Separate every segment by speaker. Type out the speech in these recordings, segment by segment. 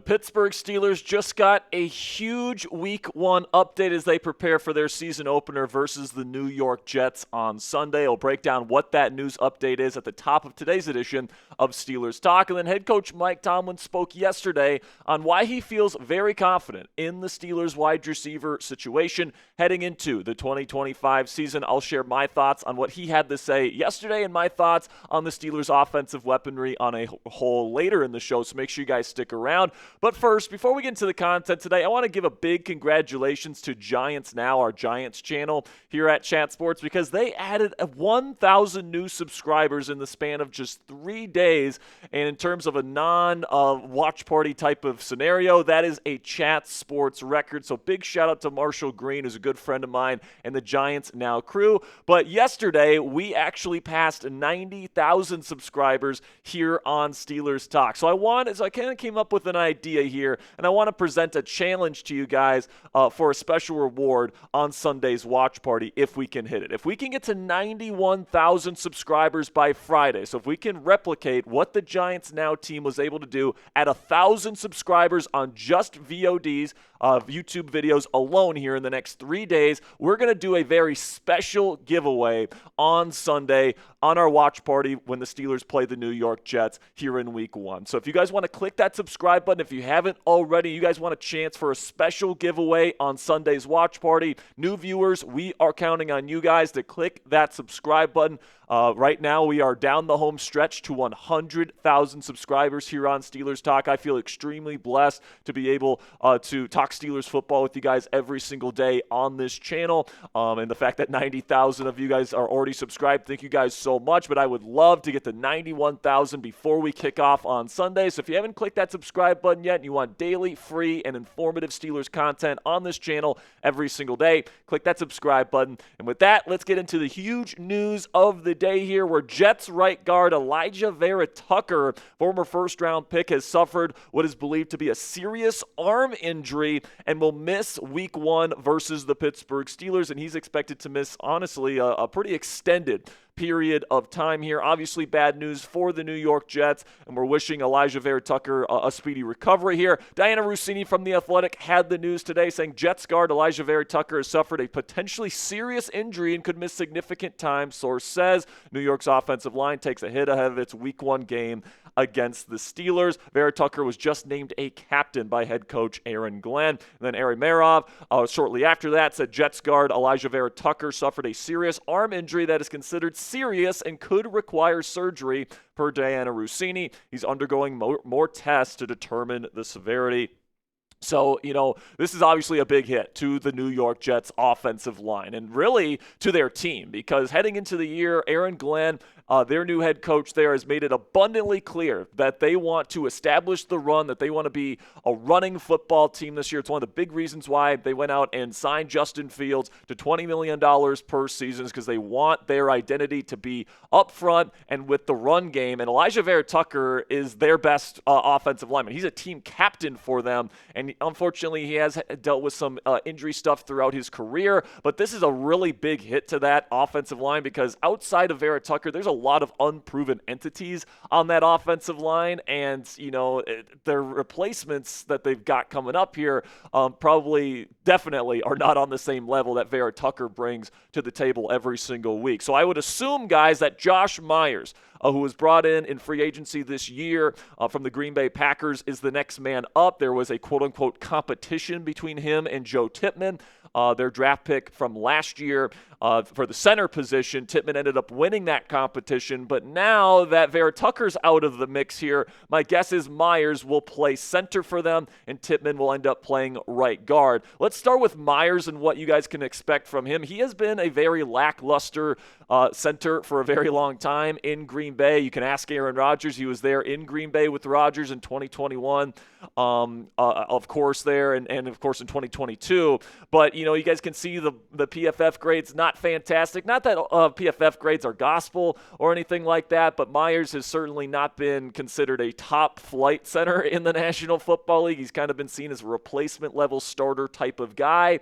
Speaker 1: Pittsburgh Steelers just got a huge Week 1 update as they prepare for their season opener versus the New York Jets on Sunday. I'll break down what that news update is at the top of today's edition of Steelers Talk. And then head coach Mike Tomlin spoke yesterday on why he feels very confident in the Steelers wide receiver situation heading into the 2025 season. I'll share my thoughts on what he had to say yesterday and my thoughts on the Steelers offensive weaponry on a whole later in the show, so make sure you guys stick around. But first, before we get into the content today, I want to give a big congratulations to Giants Now, our Giants channel here at Chat Sports, because they added 1,000 new subscribers in the span of just 3 days. And in terms of a non-watch party type of scenario, that is a Chat Sports record. So big shout out to Marshall Green, who's a good friend of mine, and the Giants Now crew. But yesterday, we actually passed 90,000 subscribers here on Steelers Talk. So I kind of came up with an idea here, and I want to present a challenge to you guys for a special reward on Sunday's watch party if we can hit it. If we can get to 91,000 subscribers by Friday, so if we can replicate what the Giants Now team was able to do at 1,000 subscribers on just VODs, YouTube videos alone here in the next 3 days, we're going to do a very special giveaway on Sunday on our watch party when the Steelers play the New York Jets here in Week 1. So if you guys want to click that subscribe button, if you haven't already, you guys want a chance for a special giveaway on Sunday's watch party. New viewers, we are counting on you guys to click that subscribe button. Right now, we are down the home stretch to 100,000 subscribers here on Steelers Talk. I feel extremely blessed to be able to talk Steelers football with you guys every single day on this channel. And the fact that 90,000 of you guys are already subscribed, thank you guys so much. But I would love to get to 91,000 before we kick off on Sunday. So if you haven't clicked that subscribe button yet and you want daily, free, and informative Steelers content on this channel every single day, click that subscribe button. And with that, let's get into the huge news of the day here, where Jets right guard Alijah Vera-Tucker, former first-round pick, has suffered what is believed to be a serious arm injury and will miss Week 1 versus the Pittsburgh Steelers, and he's expected to miss, honestly, a pretty extended period of time here. Obviously, bad news for the New York Jets, and we're wishing Alijah Vera-Tucker a speedy recovery here. Diana Russini from The Athletic had the news today saying Jets guard Alijah Vera-Tucker has suffered a potentially serious injury and could miss significant time. Source says New York's offensive line takes a hit ahead of its Week 1 game against the Steelers. Vera-Tucker was just named a captain by head coach Aaron Glenn. And then Ari Meirov, shortly after that, said Jets guard Alijah Vera-Tucker suffered a serious arm injury that is considered serious and could require surgery, per Diana Russini. He's undergoing more tests to determine the severity. So, this is obviously a big hit to the New York Jets offensive line and really to their team, because heading into the year, Aaron Glenn, their new head coach there, has made it abundantly clear that they want to establish the run, that they want to be a running football team this year. It's one of the big reasons why they went out and signed Justin Fields to $20 million per season, is because they want their identity to be up front and with the run game. And Alijah Vera-Tucker is their best offensive lineman. He's a team captain for them, and unfortunately, he has dealt with some injury stuff throughout his career, but this is a really big hit to that offensive line, because outside of Vera-Tucker, there's a lot of unproven entities on that offensive line, and their replacements that they've got coming up here definitely are not on the same level that Vera-Tucker brings to the table every single week. So I would assume, guys, that Josh Myers, who was brought in free agency this year from the Green Bay Packers, is the next man up. There was a quote-unquote competition between him and Joe Tippmann, their draft pick from last year for the center position. Tippmann ended up winning that competition, but now that Vera-Tucker's out of the mix here, my guess is Myers will play center for them, and Tippmann will end up playing right guard. Let's start with Myers and what you guys can expect from him. He has been a very lackluster center for a very long time in Green Bay. You can ask Aaron Rodgers. He was there in Green Bay with Rodgers in 2021, of course, there, and of course in 2022. But, you guys can see the PFF grades, not not fantastic. Not that PFF grades are gospel or anything like that, but Myers has certainly not been considered a top flight center in the National Football League. He's kind of been seen as a replacement level starter type of guy,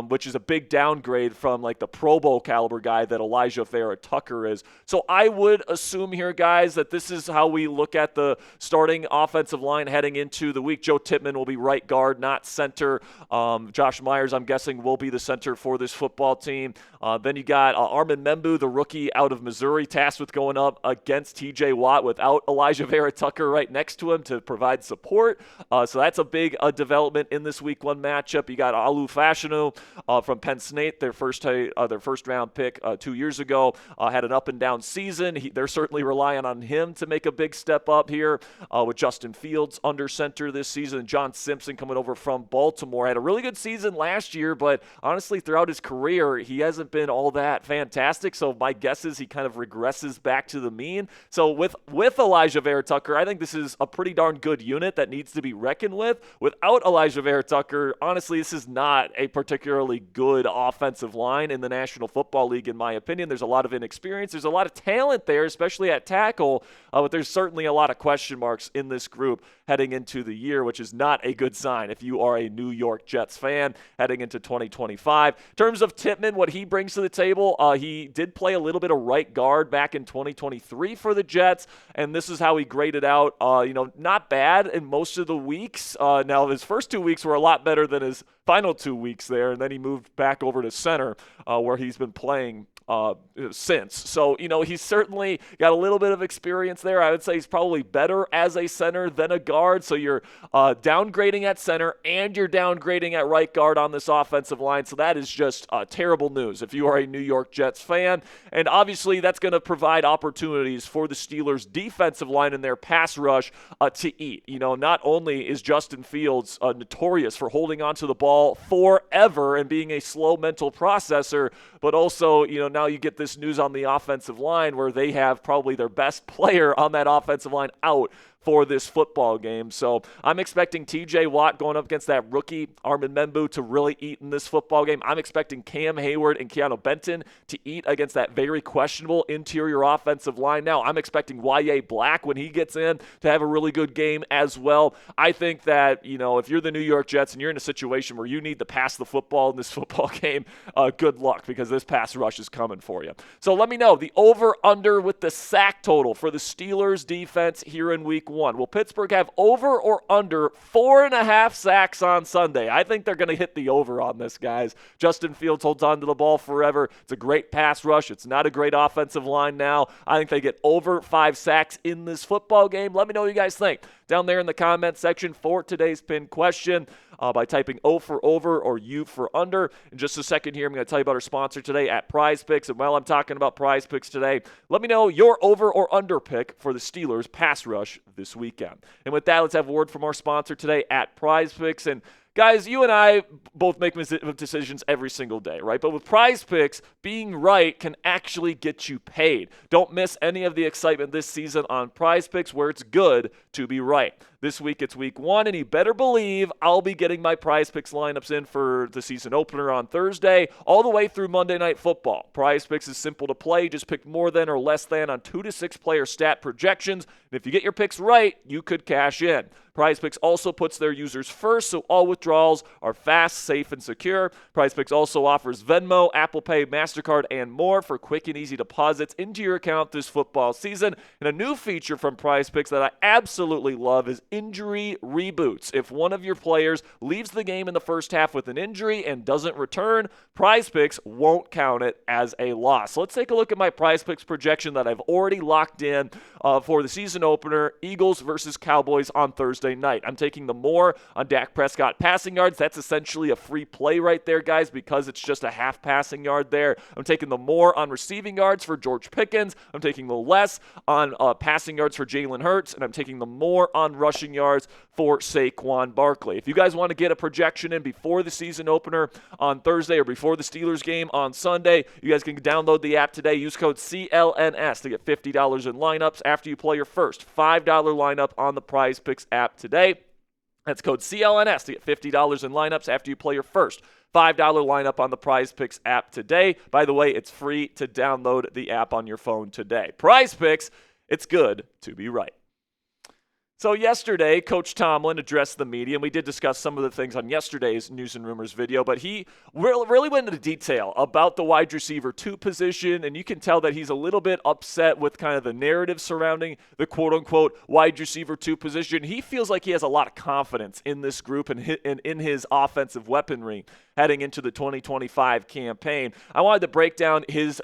Speaker 1: which is a big downgrade from like the Pro Bowl caliber guy that Alijah Vera-Tucker is. So I would assume here, guys, that this is how we look at the starting offensive line heading into the week. Joe Tippmann will be right guard, not center. Josh Myers, I'm guessing, will be the center for this football team. Then you got Armin Membu, the rookie out of Missouri, tasked with going up against TJ Watt without Alijah Vera-Tucker right next to him to provide support. So that's a big development in this week 1 matchup. You got Alu Fashanu from Penn State, their first round pick 2 years ago, had an up and down season. They're certainly relying on him to make a big step up here with Justin Fields under center this season. John Simpson coming over from Baltimore had a really good season last year, but honestly throughout his career he hasn't been all that fantastic. So my guess is he kind of regresses back to the mean. So with Alijah Vera-Tucker, I think this is a pretty darn good unit that needs to be reckoned with. Without Alijah Vera-Tucker, honestly, this is not a particularly good offensive line in the National Football League, in my opinion. There's a lot of inexperience. There's a lot of talent there, especially at tackle, but there's certainly a lot of question marks in this group heading into the year, which is not a good sign if you are a New York Jets fan heading into 2025. In terms of Tippmann, what he brings to the table, he did play a little bit of right guard back in 2023 for the Jets, and this is how he graded out. Not bad in most of the weeks. Now, his first 2 weeks were a lot better than his final 2 weeks there, and then he moved back over to center where he's been playing since. So, he's certainly got a little bit of experience there. I would say he's probably better as a center than a guard. So you're downgrading at center and you're downgrading at right guard on this offensive line. So that is just terrible news if you are a New York Jets fan. And obviously that's going to provide opportunities for the Steelers' defensive line and their pass rush to eat. Not only is Justin Fields notorious for holding onto the ball forever and being a slow mental processor, but also, now you get this news on the offensive line where they have probably their best player on that offensive line out for this football game. So I'm expecting TJ Watt going up against that rookie Armin Membu to really eat in this football game. I'm expecting Cam Hayward and Keanu Benton to eat against that very questionable interior offensive line. Now, I'm expecting Y.A. Black when he gets in to have a really good game as well. I think that, if you're the New York Jets and you're in a situation where you need to pass the football in this football game, good luck, because this pass rush is coming for you. So let me know the over-under with the sack total for the Steelers defense here in week 1. Will Pittsburgh have over or under 4.5 sacks on Sunday? I think they're going to hit the over on this, guys. Justin Fields holds on to the ball forever. It's a great pass rush. It's not a great offensive line now. I think they get over 5 sacks in this football game. Let me know what you guys think down there in the comment section for today's pinned question by typing O for over or U for under. In just a second here, I'm going to tell you about our sponsor today at Prize Picks. And while I'm talking about Prize Picks today, let me know your over or under pick for the Steelers pass rush this weekend. And with that, let's have a word from our sponsor today at Prize Picks. And guys, you and I both make decisions every single day, right? But with Prize Picks, being right can actually get you paid. Don't miss any of the excitement this season on Prize Picks, where it's good to be right. This week it's week 1, and you better believe I'll be getting my Prize Picks lineups in for the season opener on Thursday, all the way through Monday Night Football. Prize Picks is simple to play. Just pick more than or less than on 2 to 6 player stat projections. And if you get your picks right, you could cash in. Prize Picks also puts their users first, so all withdrawals are fast, safe, and secure. Prize Picks also offers Venmo, Apple Pay, MasterCard, and more for quick and easy deposits into your account this football season. And a new feature from Prize Picks that I absolutely love is injury reboots. If one of your players leaves the game in the first half with an injury and doesn't return, Prize Picks won't count it as a loss. So let's take a look at my Prize Picks projection that I've already locked in for the season opener, Eagles versus Cowboys on Thursday night. I'm taking the more on Dak Prescott passing yards. That's essentially a free play right there, guys, because it's just a half passing yard there. I'm taking the more on receiving yards for George Pickens. I'm taking the less on passing yards for Jalen Hurts, and I'm taking the more on rushing yards for Saquon Barkley. If you guys want to get a projection in before the season opener on Thursday or before the Steelers game on Sunday, you guys can download the app today. Use code CLNS to get $50 in lineups after you play your first $5 lineup on the Prize Picks app today. That's code CLNS to get $50 in lineups after you play your first $5 lineup on the Prize Picks app today. By the way, it's free to download the app on your phone today. Prize Picks, it's good to be right. So yesterday, Coach Tomlin addressed the media, and we did discuss some of the things on yesterday's News and Rumors video, but he really went into detail about the wide receiver 2 position, and you can tell that he's a little bit upset with kind of the narrative surrounding the quote-unquote wide receiver 2 position. He feels like he has a lot of confidence in this group and in his offensive weaponry heading into the 2025 campaign. I wanted to break down his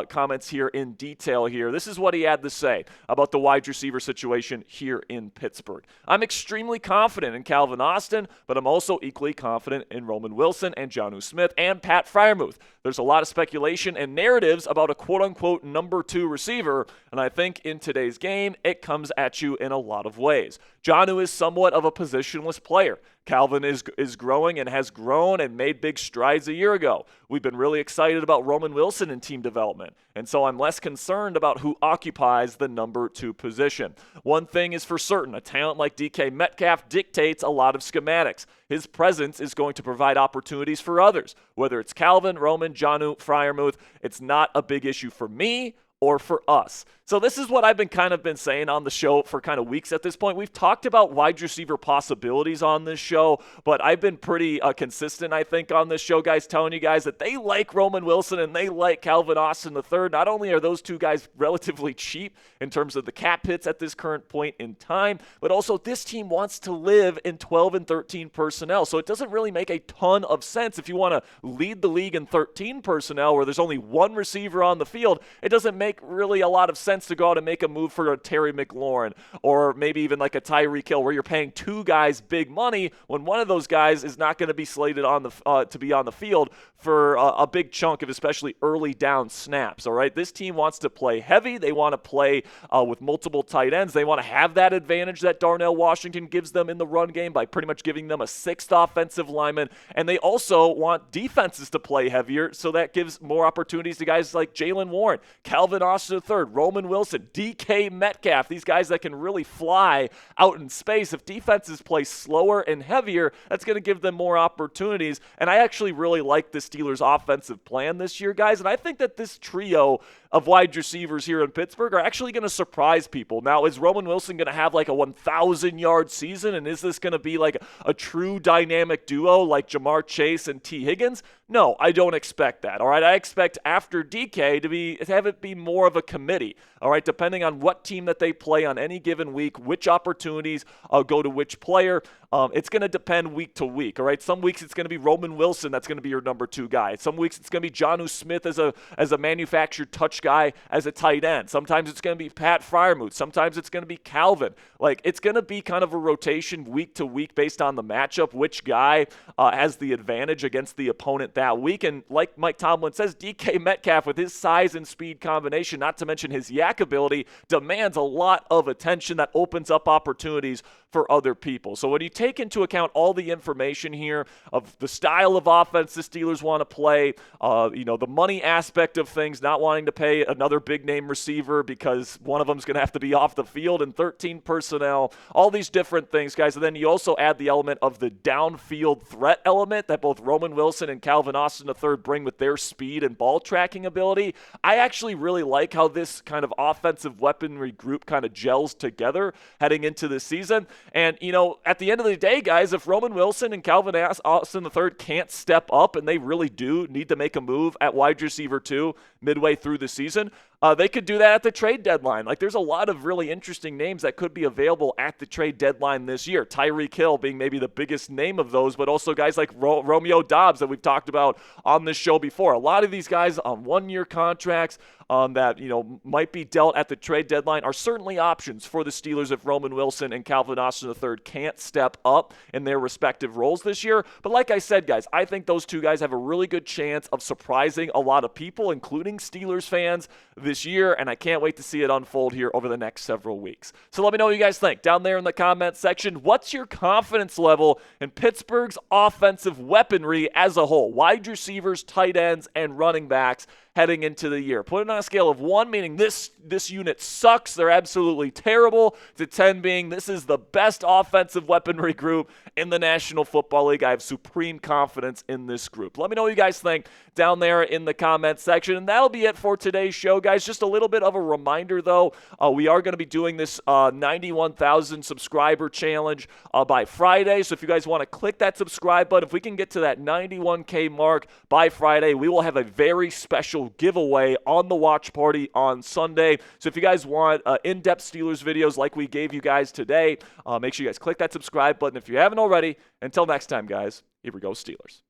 Speaker 1: comments here in detail here. This is what he had to say about the wide receiver situation here in Pittsburgh. I'm extremely confident in Calvin Austin, but I'm also equally confident in Roman Wilson and Jonnu Smith and Pat Freiermuth. There's a lot of speculation and narratives about a quote-unquote number 2 receiver, and I think in today's game, it comes at you in a lot of ways. Jonnu is somewhat of a positionless player. Calvin is growing and has grown and made big strides a year ago. We've been really excited about Roman Wilson in team development, and so I'm less concerned about who occupies the number 2 position. One thing is for certain, a talent like DK Metcalf dictates a lot of schematics. His presence is going to provide opportunities for others. Whether it's Calvin, Roman, Jonnu, Freiermuth, it's not a big issue for me or for us. So this is what I've been saying on the show for kind of weeks at this point. We've talked about wide receiver possibilities on this show, but I've been pretty consistent, I think, on this show, guys, telling you guys that they like Roman Wilson and they like Calvin Austin III. Not only are those two guys relatively cheap in terms of the cap hits at this current point in time, but also this team wants to live in 12 and 13 personnel. So it doesn't really make a ton of sense if you want to lead the league in 13 personnel where there's only one receiver on the field. It doesn't make really a lot of sense to go out and make a move for a Terry McLaurin or maybe even like a Tyreek Hill where you're paying two guys big money when one of those guys is not going to be slated on the to be on the field for a big chunk of especially early down snaps. All right, this team wants to play heavy. They want to play with multiple tight ends. They want to have that advantage that Darnell Washington gives them in the run game by pretty much giving them a sixth offensive lineman. And they also want defenses to play heavier, so that gives more opportunities to guys like Jaylen Warren, Calvin Austin III, Roman Wilson, DK Metcalf, these guys that can really fly out in space. If defenses play slower and heavier, that's going to give them more opportunities. And I actually really like the Steelers' offensive plan this year, guys. And I think that this trio of wide receivers here in Pittsburgh are actually going to surprise people. Now, is Roman Wilson going to have like a 1,000-yard season? And is this going to be like a true dynamic duo like Jamar Chase and T. Higgins? No, I don't expect that. All right, I expect after DK to have it be more of a committee. All right, depending on what team that they play on any given week, which opportunities go to which player. It's going to depend week to week. All right, some weeks it's going to be Roman Wilson that's going to be your number 2 guy. Some weeks it's going to be Jonnu Smith as a manufactured touch guy as a tight end. Sometimes it's going to be Pat Freiermuth. Sometimes it's going to be Calvin. Like, it's going to be kind of a rotation week to week based on the matchup, which guy has the advantage against the opponent that week. And like Mike Tomlin says, DK Metcalf with his size and speed combination, not to mention his yak ability, demands a lot of attention that opens up opportunities for other people. So when you take into account all the information here of the style of offense the Steelers want to play, the money aspect of things, not wanting to pay another big name receiver because one of them is going to have to be off the field and 13 personnel, all these different things, guys. And then you also add the element of the downfield threat element that both Roman Wilson and Calvin Austin III bring with their speed and ball tracking ability. I actually really like how this kind of offensive weaponry group kind of gels together heading into this season. And, at the end of the day, guys, if Roman Wilson and Calvin Austin III can't step up, and they really do need to make a move at wide receiver 2 midway through the season, they could do that at the trade deadline. Like, there's a lot of really interesting names that could be available at the trade deadline this year. Tyreek Hill being maybe the biggest name of those, but also guys like Romeo Doubs that we've talked about on this show before. A lot of these guys on one-year contracts that, might be dealt at the trade deadline are certainly options for the Steelers if Roman Wilson and Calvin Austin III can't step up in their respective roles this year. But like I said, guys, I think those two guys have a really good chance of surprising a lot of people, including Steelers fans, this year, and I can't wait to see it unfold here over the next several weeks. So let me know what you guys think down there in the comments section. What's your confidence level in Pittsburgh's offensive weaponry as a whole? Wide receivers, tight ends, and running backs heading into the year. Put it on a scale of 1, meaning this unit sucks, they're absolutely terrible, to 10 being this is the best offensive weaponry group in the National Football League. I have supreme confidence in this group. Let me know what you guys think down there in the comments section. And that'll be it for today's show, guys. Just a little bit of a reminder, though. We are going to be doing this 91,000 subscriber challenge by Friday. So if you guys want to click that subscribe button, if we can get to that 91K mark by Friday, we will have a very special giveaway on the watch party on Sunday. So if you guys want in-depth Steelers videos like we gave you guys today, make sure you guys click that subscribe button if you haven't already. Until next time, guys, here we go, Steelers.